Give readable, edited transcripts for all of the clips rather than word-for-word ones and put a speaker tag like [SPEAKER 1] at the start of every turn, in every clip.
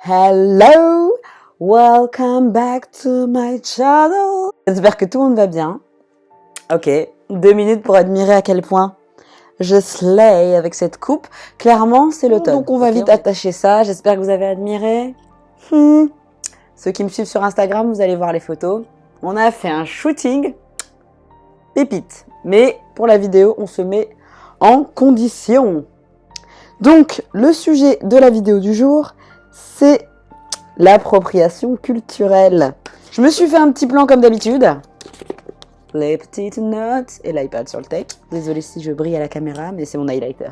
[SPEAKER 1] Hello, welcome back to my channel. J'espère que tout le monde va bien. Ok, 2 minutes pour admirer à quel point je slay avec cette coupe. Clairement, c'est l'automne. Donc on va vite attacher ça. J'espère que vous avez admiré. Ceux qui me suivent sur Instagram, vous allez voir les photos. On a fait un shooting pépite. Mais pour la vidéo, on se met en condition. Donc, le sujet de la vidéo du jour, c'est l'appropriation culturelle. Je me suis fait un petit plan comme d'habitude. Les petites notes et l'iPad sur le tech. Désolée si je brille à la caméra, mais c'est mon highlighter.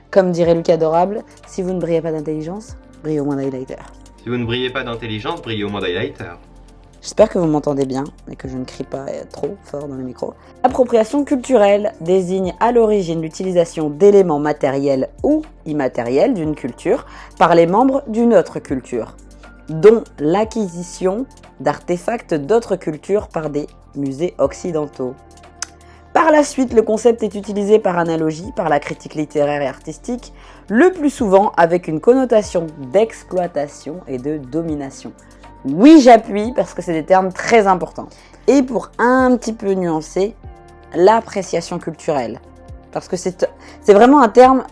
[SPEAKER 1] Comme dirait Lucas Adorable, si vous ne brillez pas d'intelligence, brillez au moins d'highlighter.
[SPEAKER 2] Si vous ne brillez pas d'intelligence, brillez au moins d'highlighter.
[SPEAKER 1] J'espère que vous m'entendez bien et que je ne crie pas trop fort dans le micro. L'appropriation culturelle désigne à l'origine l'utilisation d'éléments matériels ou immatériels d'une culture par les membres d'une autre culture, dont l'acquisition d'artefacts d'autres cultures par des musées occidentaux. Par la suite, le concept est utilisé par analogie par la critique littéraire et artistique, le plus souvent avec une connotation d'exploitation et de domination. Oui, j'appuie parce que c'est des termes très importants. Et pour un petit peu nuancer, l'appréciation culturelle. Parce que c'est vraiment un terme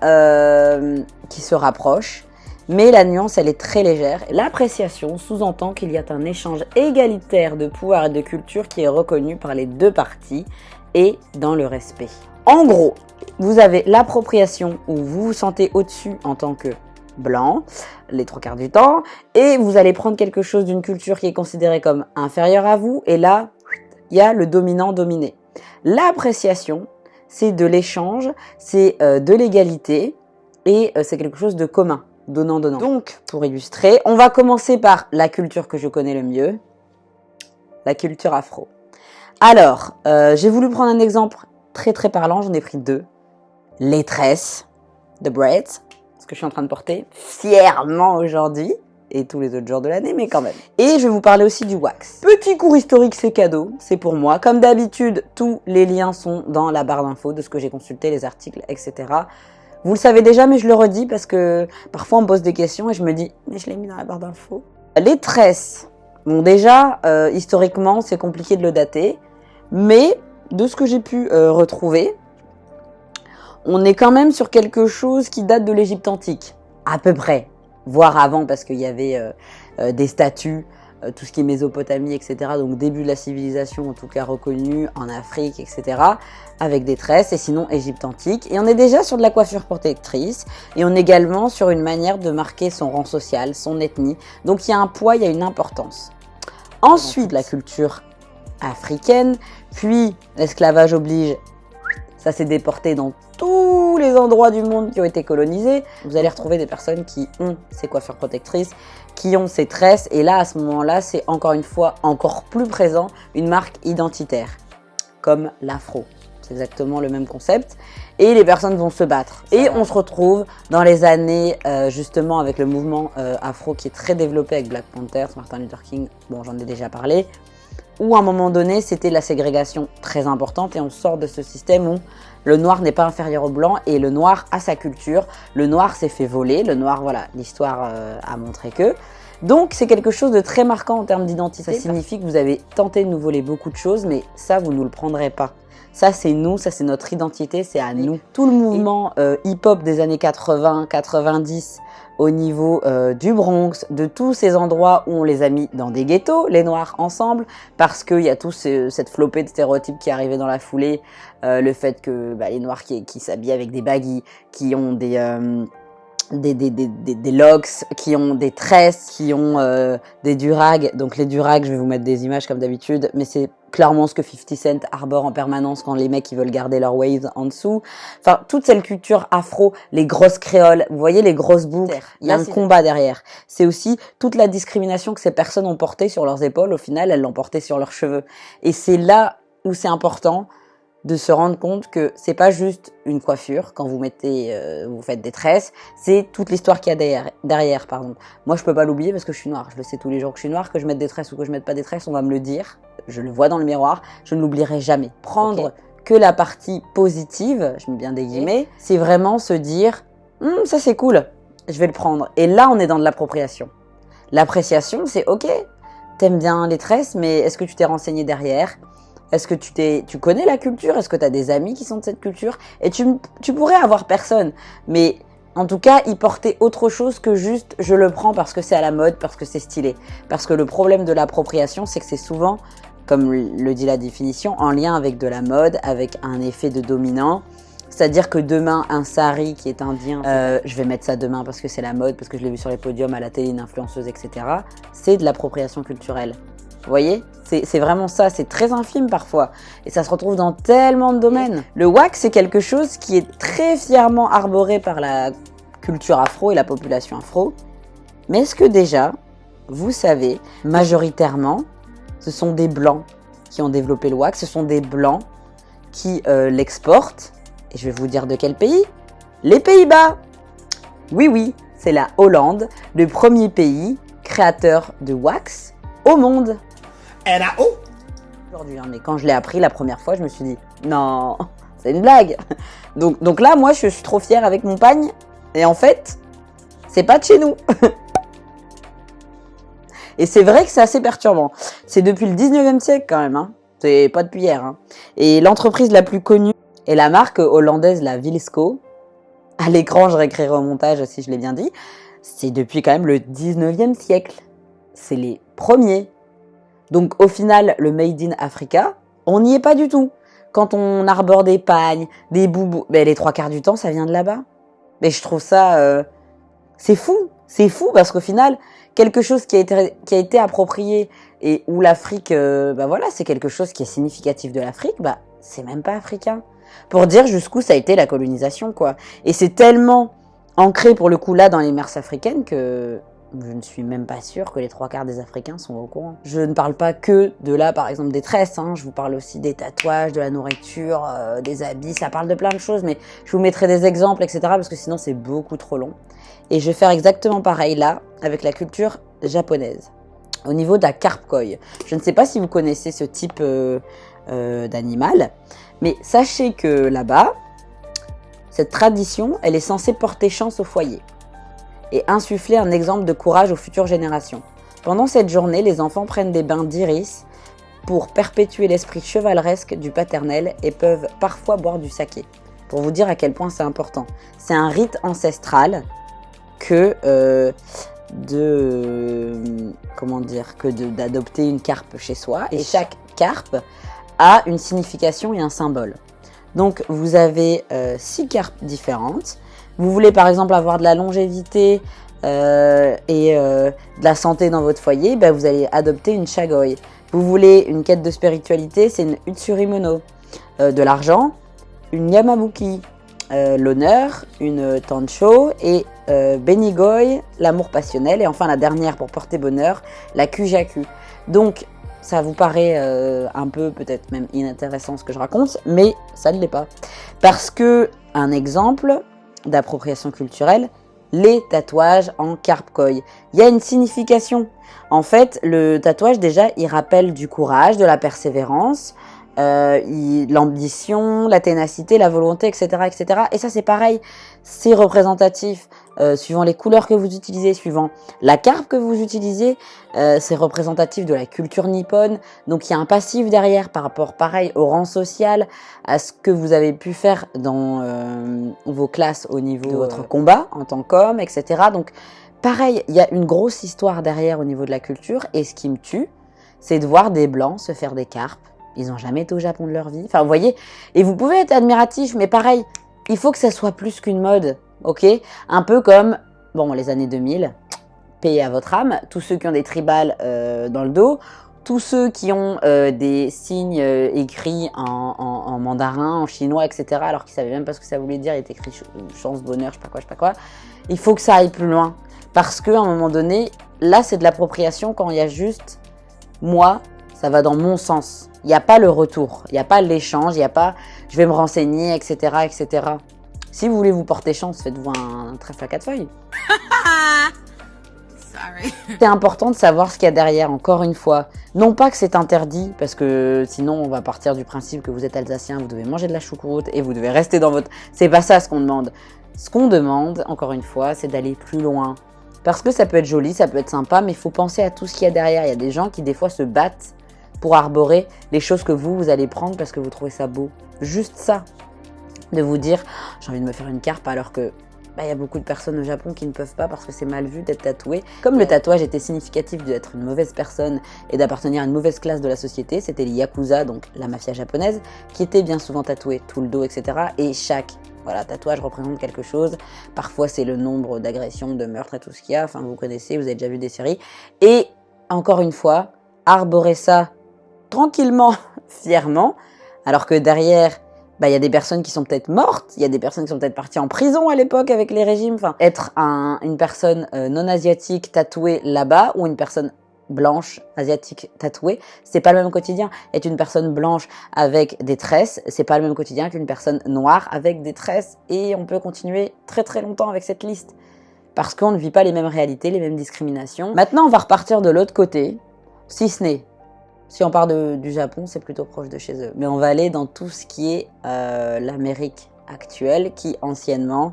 [SPEAKER 1] qui se rapproche, mais la nuance, elle est très légère. L'appréciation sous-entend qu'il y a un échange égalitaire de pouvoir et de culture qui est reconnu par les deux parties et dans le respect. En gros, vous avez l'appropriation où vous vous sentez au-dessus en tant que blanc, les 3/4 du temps, et vous allez prendre quelque chose d'une culture qui est considérée comme inférieure à vous, et là, il y a le dominant-dominé. L'appréciation, c'est de l'échange, c'est de l'égalité, et c'est quelque chose de commun, donnant-donnant. Donc, pour illustrer, on va commencer par la culture que je connais le mieux, la culture afro. Alors, j'ai voulu prendre un exemple très très parlant, j'en ai pris 2. Les tresses de braids, que je suis en train de porter fièrement aujourd'hui, et tous les autres jours de l'année, mais quand même. Et je vais vous parler aussi du wax. Petit cours historique, c'est cadeau, c'est pour moi. Comme d'habitude, tous les liens sont dans la barre d'infos de ce que j'ai consulté, les articles, etc. Vous le savez déjà, mais je le redis parce que parfois on me pose des questions et je me dis, mais je l'ai mis dans la barre d'infos. Les tresses, bon déjà, historiquement, c'est compliqué de le dater, mais de ce que j'ai pu retrouver, on est quand même sur quelque chose qui date de l'Égypte antique, à peu près, voire avant parce qu'il y avait des statues, tout ce qui est Mésopotamie, etc. Donc début de la civilisation, en tout cas reconnue en Afrique, etc. Avec des tresses, et sinon Égypte antique. Et on est déjà sur de la coiffure protectrice, et on est également sur une manière de marquer son rang social, son ethnie. Donc il y a un poids, il y a une importance. Ensuite, la culture africaine, puis l'esclavage oblige. Ça s'est déporté dans tous les endroits du monde qui ont été colonisés. Vous allez retrouver des personnes qui ont ces coiffures protectrices, qui ont ces tresses. Et là, à ce moment-là, c'est encore une fois encore plus présent, une marque identitaire, comme l'afro. C'est exactement le même concept. Et les personnes vont se battre. Et on se retrouve dans les années, justement, avec le mouvement afro qui est très développé avec Black Panther, Martin Luther King, bon, j'en ai déjà parlé, où à un moment donné, c'était la ségrégation très importante et on sort de ce système où le noir n'est pas inférieur au blanc et le noir a sa culture. Le noir s'est fait voler, le noir, voilà, l'histoire a montré que. Donc c'est quelque chose de très marquant en termes d'identité. Ça signifie que vous avez tenté de nous voler beaucoup de choses, mais ça, vous ne nous le prendrez pas. Ça, c'est nous, ça, c'est notre identité, c'est à nous. Tout le mouvement hip-hop des années 80, 90, au niveau du Bronx, de tous ces endroits où on les a mis dans des ghettos, les Noirs ensemble, parce qu'il y a toute cette flopée de stéréotypes qui arrivait dans la foulée, le fait que les Noirs qui s'habillent avec des baggies, qui ont des locks, qui ont des tresses, qui ont des durags. Donc les durags, je vais vous mettre des images comme d'habitude, mais c'est clairement ce que 50 Cent arbore en permanence quand les mecs ils veulent garder leur waves en dessous. Enfin, toute cette culture afro, les grosses créoles, vous voyez les grosses boucles, il y a un combat derrière. C'est aussi toute la discrimination que ces personnes ont portée sur leurs épaules, au final elles l'ont portée sur leurs cheveux. Et c'est là où c'est important de se rendre compte que c'est pas juste une coiffure quand vous vous faites des tresses, c'est toute l'histoire qu'il y a derrière, pardon. Moi, je peux pas l'oublier parce que je suis noire. Je le sais tous les jours que je suis noire, que je mette des tresses ou que je mette pas des tresses, on va me le dire. Je le vois dans le miroir, je ne l'oublierai jamais. Prendre que la partie positive, je mets bien des guillemets, c'est vraiment se dire ça c'est cool. je vais le prendre. Et là, on est dans de l'appropriation. L'appréciation, c'est ok, t'aimes bien les tresses, mais est-ce que tu t'es renseigné derrière? Est-ce que tu connais la culture? Est-ce que tu as des amis qui sont de cette culture? Et tu pourrais avoir personne, mais en tout cas, y porter autre chose que juste je le prends parce que c'est à la mode, parce que c'est stylé. Parce que le problème de l'appropriation, c'est que c'est souvent, comme le dit la définition, en lien avec de la mode, avec un effet de dominant. C'est-à-dire que demain, un sari qui est indien, je vais mettre ça demain parce que c'est la mode, parce que je l'ai vu sur les podiums, à la télé, une influenceuse, etc. C'est de l'appropriation culturelle. Vous voyez? C'est vraiment ça, c'est très infime parfois. Et ça se retrouve dans tellement de domaines. Le wax, c'est quelque chose qui est très fièrement arboré par la culture afro et la population afro. Mais est-ce que déjà, vous savez, majoritairement, ce sont des blancs qui ont développé le wax, ce sont des blancs qui l'exportent. Et je vais vous dire de quel pays? Les Pays-Bas! Oui, c'est la Hollande, le premier pays créateur de wax au monde. Aujourd'hui, mais quand je l'ai appris la première fois, je me suis dit, non, c'est une blague. Donc là, moi, je suis trop fière avec mon pagne. Et en fait, c'est pas de chez nous. Et c'est vrai que c'est assez perturbant. C'est depuis le 19e siècle quand même. Hein. C'est pas depuis hier. Hein. Et l'entreprise la plus connue est la marque hollandaise, la Wilsco. À l'écran, je réécrirai au montage si je l'ai bien dit. C'est depuis quand même le 19e siècle. C'est les premiers. Donc au final, le Made in Africa, on n'y est pas du tout. Quand on arbore des pagnes, des boubous, ben, les 3/4 du temps, ça vient de là-bas. Mais je trouve ça... c'est fou parce qu'au final, quelque chose qui a été approprié et où l'Afrique, voilà, c'est quelque chose qui est significatif de l'Afrique, c'est même pas africain. Pour dire jusqu'où ça a été la colonisation, quoi. Et c'est tellement ancré pour le coup là dans les mœurs africaines que... je ne suis même pas sûre que les 3/4 des Africains sont au courant. Je ne parle pas que de là, par exemple, des tresses. Hein. Je vous parle aussi des tatouages, de la nourriture, des habits. Ça parle de plein de choses, mais je vous mettrai des exemples, etc. Parce que sinon, c'est beaucoup trop long. Et je vais faire exactement pareil là, avec la culture japonaise. Au niveau de la carpe koi. Je ne sais pas si vous connaissez ce type d'animal, mais sachez que là-bas, cette tradition, elle est censée porter chance au foyer et insuffler un exemple de courage aux futures générations. Pendant cette journée, les enfants prennent des bains d'iris pour perpétuer l'esprit chevaleresque du paternel et peuvent parfois boire du saké. Pour vous dire à quel point c'est important. C'est un rite ancestral que d'adopter une carpe chez soi. Et chaque carpe a une signification et un symbole. Donc vous avez 6 carpes différentes. Vous voulez par exemple avoir de la longévité et de la santé dans votre foyer, vous allez adopter une chagoy. Vous voulez une quête de spiritualité, c'est une Utsurimono. De l'argent, une Yamabuki. L'honneur, une Tancho et Benigoy, l'amour passionnel. Et enfin la dernière pour porter bonheur, la Kujaku. Donc ça vous paraît un peu peut-être même inintéressant ce que je raconte, mais ça ne l'est pas. Parce que, un exemple d'appropriation culturelle, les tatouages en carpe koi. Il y a une signification. En fait, le tatouage déjà, il rappelle du courage, de la persévérance, l'ambition, la ténacité, la volonté, etc., etc. Et ça, c'est pareil, c'est représentatif suivant les couleurs que vous utilisez, suivant la carpe que vous utilisez, c'est représentatif de la culture nippone. Donc, il y a un passif derrière par rapport, pareil, au rang social, à ce que vous avez pu faire dans vos classes au niveau de votre combat en tant qu'homme, etc. Donc, pareil, il y a une grosse histoire derrière au niveau de la culture. Et ce qui me tue, c'est de voir des Blancs se faire des carpes. Ils n'ont jamais été au Japon de leur vie. Enfin, vous voyez, et vous pouvez être admiratif, mais pareil, il faut que ça soit plus qu'une mode, ok? Un peu comme, les années 2000, paix à votre âme, tous ceux qui ont des tribales dans le dos, tous ceux qui ont des signes écrits en mandarin, en chinois, etc., alors qu'ils ne savaient même pas ce que ça voulait dire, il était écrit chance, bonheur, je sais pas quoi. Il faut que ça aille plus loin, parce qu'à un moment donné, là, c'est de l'appropriation quand il y a juste moi, ça va dans mon sens. Il n'y a pas le retour, il n'y a pas l'échange, il n'y a pas je vais me renseigner, etc., etc. Si vous voulez vous porter chance, faites-vous un trèfle à 4 feuilles. Sorry. C'est important de savoir ce qu'il y a derrière, encore une fois. Non pas que c'est interdit, parce que sinon on va partir du principe que vous êtes alsacien, vous devez manger de la choucroute et vous devez rester dans votre... C'est pas ça ce qu'on demande. Ce qu'on demande, encore une fois, c'est d'aller plus loin. Parce que ça peut être joli, ça peut être sympa, mais il faut penser à tout ce qu'il y a derrière. Il y a des gens qui, des fois, se battent pour arborer les choses que vous allez prendre parce que vous trouvez ça beau. Juste ça. De vous dire, j'ai envie de me faire une carpe alors que il y a beaucoup de personnes au Japon qui ne peuvent pas parce que c'est mal vu d'être tatoué. Comme le tatouage était significatif d'être une mauvaise personne et d'appartenir à une mauvaise classe de la société, c'était les yakuza, donc la mafia japonaise, qui étaient bien souvent tatoués, tout le dos, etc. Et chaque tatouage représente quelque chose. Parfois, c'est le nombre d'agressions, de meurtres et tout ce qu'il y a. Enfin, vous connaissez, vous avez déjà vu des séries. Et encore une fois, arborer ça tranquillement, fièrement, alors que derrière, il y a des personnes qui sont peut-être mortes, il y a des personnes qui sont peut-être parties en prison à l'époque avec les régimes. Enfin, être une personne non asiatique tatouée là-bas ou une personne blanche asiatique tatouée, c'est pas le même quotidien. Être une personne blanche avec des tresses, c'est pas le même quotidien qu'une personne noire avec des tresses. Et on peut continuer très très longtemps avec cette liste parce qu'on ne vit pas les mêmes réalités, les mêmes discriminations. Maintenant, on va repartir de l'autre côté, si ce n'est. Si on part du Japon, c'est plutôt proche de chez eux. Mais on va aller dans tout ce qui est l'Amérique actuelle, qui anciennement,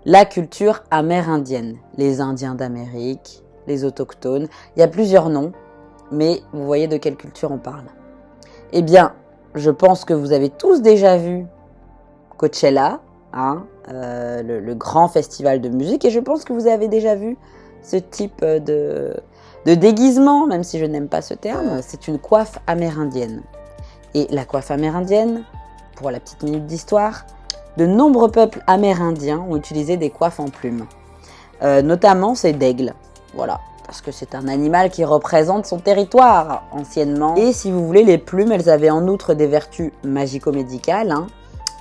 [SPEAKER 1] la culture amérindienne. Les Indiens d'Amérique, les autochtones. Il y a plusieurs noms, mais vous voyez de quelle culture on parle. Eh bien, je pense que vous avez tous déjà vu Coachella, le grand festival de musique, et je pense que vous avez déjà vu ce type de déguisement, même si je n'aime pas ce terme, c'est une coiffe amérindienne. Et la coiffe amérindienne, pour la petite minute d'histoire, de nombreux peuples amérindiens ont utilisé des coiffes en plumes. Notamment, c'est d'aigle. Voilà, parce que c'est un animal qui représente son territoire, anciennement. Et si vous voulez, les plumes, elles avaient en outre des vertus magico-médicales,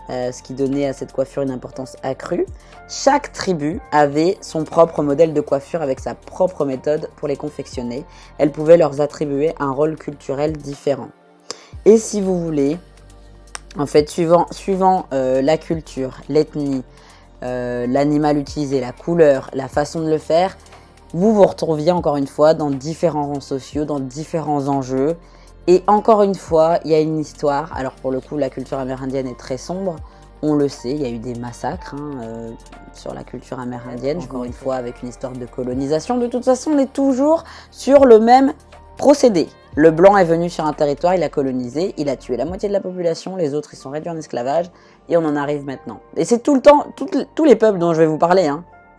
[SPEAKER 1] ce qui donnait à cette coiffure une importance accrue. Chaque tribu avait son propre modèle de coiffure avec sa propre méthode pour les confectionner. Elle pouvait leur attribuer un rôle culturel différent. Et si vous voulez, en fait, suivant la culture, l'ethnie, l'animal utilisé, la couleur, la façon de le faire, vous vous retrouviez encore une fois dans différents rangs sociaux, dans différents enjeux. Et encore une fois, il y a une histoire. Alors pour le coup, la culture amérindienne est très sombre. On le sait, il y a eu des massacres sur la culture amérindienne. Encore une fois, avec une histoire de colonisation. De toute façon, on est toujours sur le même procédé. Le blanc est venu sur un territoire, il a colonisé, il a tué la moitié de la population, les autres ils sont réduits en esclavage, et on en arrive maintenant. Et c'est tout le temps, tous les peuples dont je vais vous parler,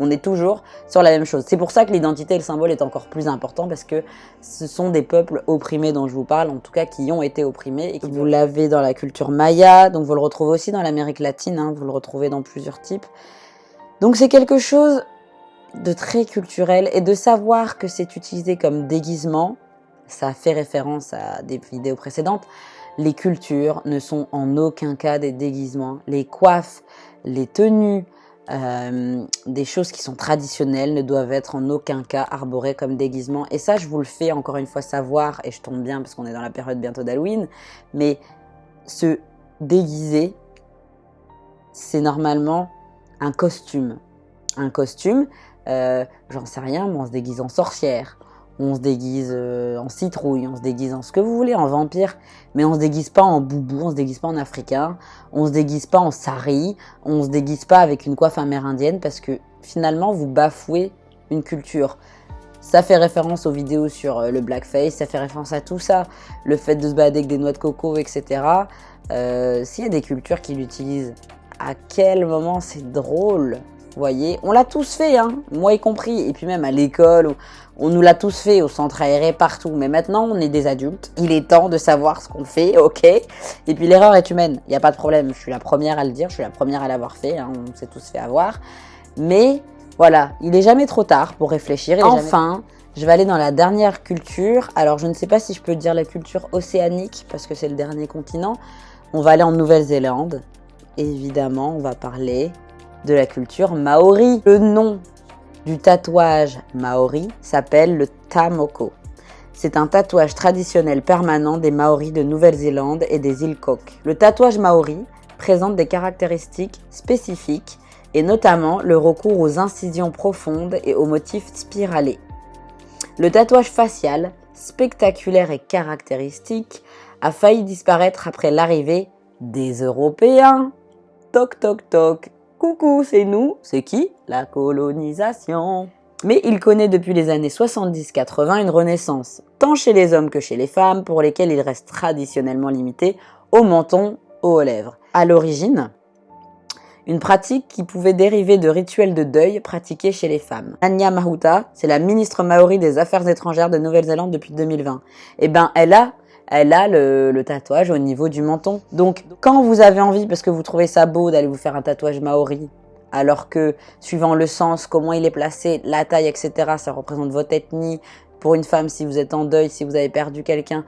[SPEAKER 1] on est toujours sur la même chose. C'est pour ça que l'identité et le symbole est encore plus important, parce que ce sont des peuples opprimés dont je vous parle, en tout cas qui ont été opprimés. Et qui vous l'avez dans la culture maya, donc vous le retrouvez aussi dans l'Amérique latine, vous le retrouvez dans plusieurs types. Donc c'est quelque chose de très culturel, et de savoir que c'est utilisé comme déguisement, ça fait référence à des vidéos précédentes, les cultures ne sont en aucun cas des déguisements. Les coiffes, les tenues, des choses qui sont traditionnelles ne doivent être en aucun cas arborées comme déguisement. Et ça, je vous le fais encore une fois savoir, et je tombe bien parce qu'on est dans la période bientôt d'Halloween, mais se déguiser, c'est normalement un costume. Un costume, j'en sais rien, mais on se déguise en sorcière, on se déguise en citrouille, on se déguise en ce que vous voulez, en vampire, mais on se déguise pas en boubou, on se déguise pas en africain, on se déguise pas en sari, on se déguise pas avec une coiffe amérindienne, parce que finalement vous bafouez une culture. Ça fait référence aux vidéos sur le blackface, ça fait référence à tout ça, le fait de se balader avec des noix de coco, etc. S'il y a des cultures qui l'utilisent, à quel moment c'est drôle? Vous voyez, on l'a tous fait, moi y compris, et puis même à l'école, on nous l'a tous fait, au centre aéré, partout. Mais maintenant, on est des adultes, il est temps de savoir ce qu'on fait, ok. Et puis l'erreur est humaine, il n'y a pas de problème, je suis la première à le dire, je suis la première à l'avoir fait, on s'est tous fait avoir. Mais voilà, il n'est jamais trop tard pour réfléchir. Enfin, je vais aller dans la dernière culture. Alors, je ne sais pas si je peux dire la culture océanique, parce que c'est le dernier continent. On va aller en Nouvelle-Zélande. Évidemment, on va parler de la culture maori. Le nom du tatouage maori s'appelle le tamoko. C'est un tatouage traditionnel permanent des Maoris de Nouvelle-Zélande et des îles Cook. Le tatouage maori présente des caractéristiques spécifiques, et notamment le recours aux incisions profondes et aux motifs spiralés. Le tatouage facial, spectaculaire et caractéristique, a failli disparaître après l'arrivée des Européens. Toc toc toc. coucou, c'est nous. C'est qui? La colonisation. Mais il connaît depuis les années 70-80 une renaissance, tant chez les hommes que chez les femmes, pour lesquels il reste traditionnellement limité au menton, aux lèvres. À l'origine, une pratique qui pouvait dériver de rituels de deuil pratiqués chez les femmes. Anya Mahuta, c'est la ministre maori des Affaires étrangères de Nouvelle-Zélande depuis 2020. Eh ben, elle a le tatouage au niveau du menton. Donc, quand vous avez envie, parce que vous trouvez ça beau d'aller vous faire un tatouage maori, alors que, suivant le sens, comment il est placé, la taille, etc., ça représente votre ethnie. Pour une femme, si vous êtes en deuil, si vous avez perdu quelqu'un,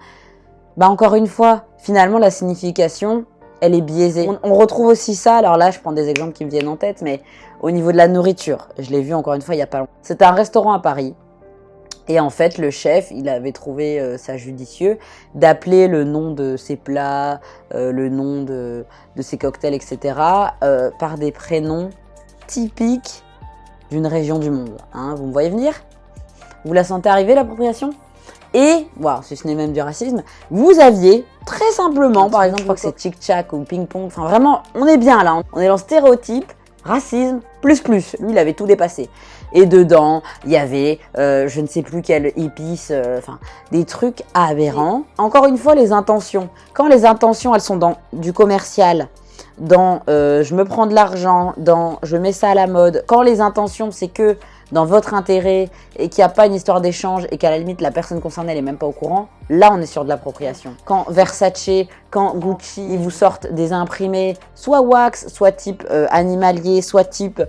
[SPEAKER 1] bah encore une fois, finalement, la signification, elle est biaisée. On retrouve aussi ça, alors là, je prends des exemples qui me viennent en tête, mais au niveau de la nourriture, je l'ai vu encore une fois il y a pas longtemps. C'était un restaurant à Paris. Et en fait, le chef, il avait trouvé ça judicieux d'appeler le nom de ses plats, le nom de ses cocktails, etc., par des prénoms typiques d'une région du monde. Hein, vous me voyez venir? Vous la sentez arriver, l'appropriation? Et, wow, si ce n'est même du racisme, vous aviez très simplement, par exemple, je crois que c'est Chic-Chac ou Ping-Pong, enfin vraiment, on est bien là, on est dans le stéréotype, racisme, plus. Lui, il avait tout dépassé. Et dedans, il y avait, je ne sais plus quelle épice, enfin, des trucs aberrants. Encore une fois, les intentions. Quand les intentions, elles sont dans du commercial, dans je me prends de l'argent, dans je mets ça à la mode, quand les intentions, c'est que dans votre intérêt et qu'il n'y a pas une histoire d'échange et qu'à la limite, la personne concernée, elle n'est même pas au courant, là, on est sur de l'appropriation. Quand Versace, quand Gucci, ils vous sortent des imprimés, soit wax, soit type animalier, soit type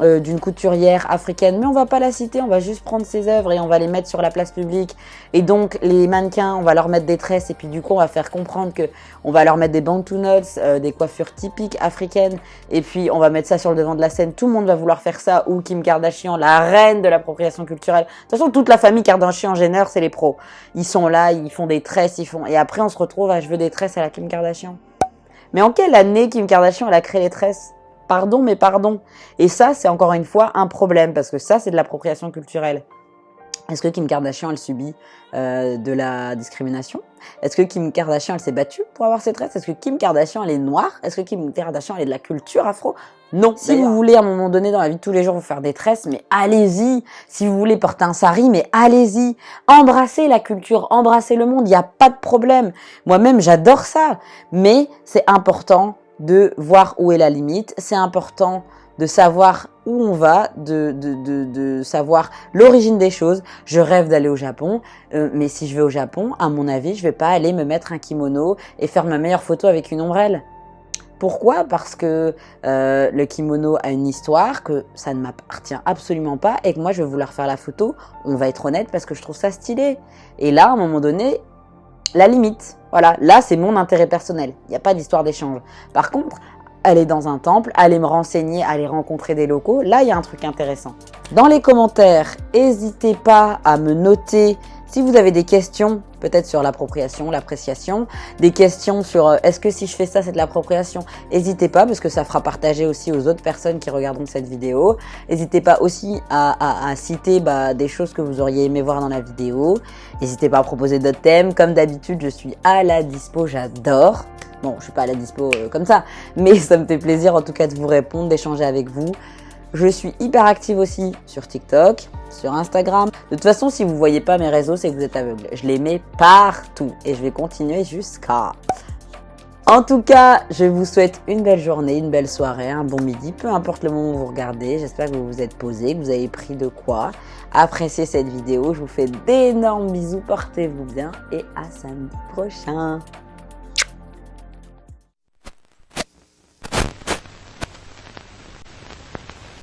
[SPEAKER 1] d'une couturière africaine, mais on va pas la citer, on va juste prendre ses œuvres et on va les mettre sur la place publique. Et donc, les mannequins, on va leur mettre des tresses et puis du coup, on va faire comprendre que on va leur mettre des bantu nuts, des coiffures typiques africaines et puis on va mettre ça sur le devant de la scène. Tout le monde va vouloir faire ça, ou Kim Kardashian, la reine de l'appropriation culturelle. De toute façon, toute la famille Kardashian-Jenner, c'est les pros. Ils sont là, ils font des tresses, et après, on se retrouve à je veux des tresses à la Kim Kardashian. Mais en quelle année Kim Kardashian, elle a créé les tresses? Pardon, mais pardon. Et ça, c'est encore une fois un problème, parce que ça, c'est de l'appropriation culturelle. Est-ce que Kim Kardashian, elle subit de la discrimination? Est-ce que Kim Kardashian, elle s'est battue pour avoir ses tresses? Est-ce que Kim Kardashian, elle est noire? Est-ce que Kim Kardashian, elle est de la culture afro? Non. Si vous voulez, à un moment donné, dans la vie de tous les jours, vous faire des tresses, mais allez-y. Si vous voulez porter un sari, mais allez-y. Embrassez la culture, embrassez le monde, il n'y a pas de problème. Moi-même, j'adore ça. Mais c'est important de voir où est la limite. C'est important de savoir où on va, de savoir l'origine des choses. Je rêve d'aller au Japon, mais si je vais au Japon, à mon avis, je vais pas aller me mettre un kimono et faire ma meilleure photo avec une ombrelle. Pourquoi? Parce que le kimono a une histoire, que ça ne m'appartient absolument pas et que moi, je vais vouloir faire la photo, on va être honnête, parce que je trouve ça stylé. Et là, à un moment donné, la limite. Voilà, là, c'est mon intérêt personnel. Il n'y a pas d'histoire d'échange. Par contre, aller dans un temple, aller me renseigner, aller rencontrer des locaux, là, il y a un truc intéressant. Dans les commentaires, n'hésitez pas à me noter si vous avez des questions, peut-être sur l'appropriation, l'appréciation, des questions sur est-ce que si je fais ça, c'est de l'appropriation? N'hésitez pas, parce que ça fera partager aussi aux autres personnes qui regarderont cette vidéo. N'hésitez pas aussi à citer des choses que vous auriez aimé voir dans la vidéo. N'hésitez pas à proposer d'autres thèmes. Comme d'habitude, je suis à la dispo, j'adore. Bon, je suis pas à la dispo comme ça, mais ça me fait plaisir en tout cas de vous répondre, d'échanger avec vous. Je suis hyper active aussi sur TikTok, sur Instagram. De toute façon, si vous voyez pas mes réseaux, c'est que vous êtes aveugle. Je les mets partout et je vais continuer jusqu'à... En tout cas, je vous souhaite une belle journée, une belle soirée, un bon midi, peu importe le moment où vous regardez. J'espère que vous vous êtes posé, que vous avez pris de quoi apprécier cette vidéo. Je vous fais d'énormes bisous, portez-vous bien et à samedi prochain.